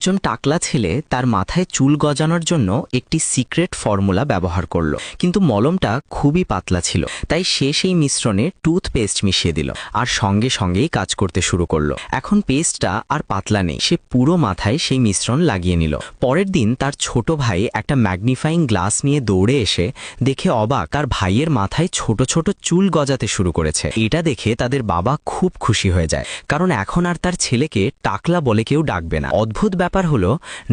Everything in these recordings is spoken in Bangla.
একজন টাকলা ছেলে তার মাথায় চুল গজানোর জন্য একটি সিক্রেট ফর্মুলা ব্যবহার করল, কিন্তু মলমটা খুবই পাতলা ছিল। তাই সে সেই মিশ্রণে টুথপেস্ট মিশিয়ে দিল আর সঙ্গে সঙ্গেই কাজ করতে শুরু করলো। এখন পেস্টটা আর পাতলা নেই, সে পুরো মাথায় সেই মিশ্রণ লাগিয়ে নিল। পরের দিন তার ছোট ভাই একটা ম্যাগনিফাইং গ্লাস নিয়ে দৌড়ে এসে দেখে অবাক, তার ভাইয়ের মাথায় ছোট ছোট চুল গজাতে শুরু করেছে। এটা দেখে তাদের বাবা খুব খুশি হয়ে যায়, কারণ এখন আর তার ছেলেকে টাকলা বলে কেউ ডাকবে না। অদ্ভুত ব্যাপার হলো,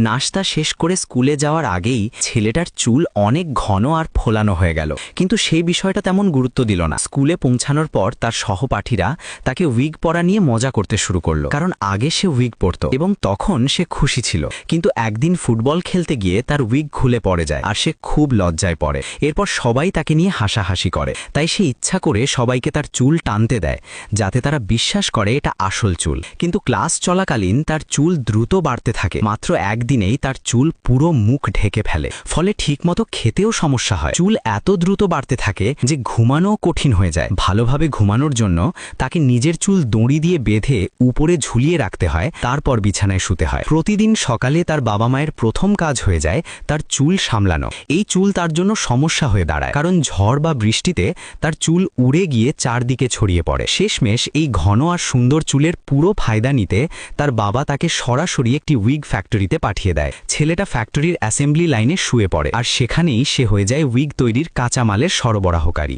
নাস্তা শেষ করে স্কুলে যাওয়ার আগেই ছেলেটার চুল অনেক ঘন আর ফোলানো হয়ে গেল, কিন্তু সেই বিষয়টা তেমন গুরুত্ব দিল না। স্কুলে পৌঁছানোর পর তার সহপাঠীরা তাকে উইগ পরা নিয়ে মজা করতে শুরু করলো, কারণ আগে সে উইগ পরত এবং তখন সে খুশি ছিল। কিন্তু একদিন ফুটবল খেলতে গিয়ে তার উইগ খুলে পড়ে যায় আর সে খুব লজ্জায় পড়ে। এরপর সবাই তাকে নিয়ে হাসাহাসি করে, তাই সে ইচ্ছা করে সবাইকে তার চুল টানতে দেয় যাতে তারা বিশ্বাস করে এটা আসল চুল। কিন্তু ক্লাস চলাকালীন তার চুল দ্রুত বাড়তে থাকে। মাত্র একদিনেই তার চুল পুরো মুখ ঢেকে ফেলে, ফলে ঠিকমতো খেতেও সমস্যা হয়। চুল এত দ্রুত বাড়তে থাকে যে ঘুমানোও কঠিন হয়ে যায়। ভালোভাবে ঘুমানোর জন্য তাকে নিজের চুল দড়ি দিয়ে বেঁধে উপরে ঝুলিয়ে রাখতে হয়, তারপর বিছানায় শুতে হয়। প্রতিদিন সকালে তার বাবা মায়ের প্রথম কাজ হয়ে যায় তার চুল সামলানো। এই চুল তার জন্য সমস্যা হয়ে দাঁড়ায়, কারণ ঝড় বা বৃষ্টিতে তার চুল উড়ে গিয়ে চারদিকে ছড়িয়ে পড়ে। শেষমেশ এই ঘন আর সুন্দর চুলের পুরো ফায়দা নিতে তার বাবা তাকে সরাসরি একটি উইগ ফ্যাক্টরিতে পাঠিয়ে দেয়। ছেলেটা ফ্যাক্টরির অ্যাসেম্বলি লাইনে শুয়ে পড়ে আর সেখানেই সে হয়ে যায় উইগ তৈরির কাঁচামালের সরবরাহকারী।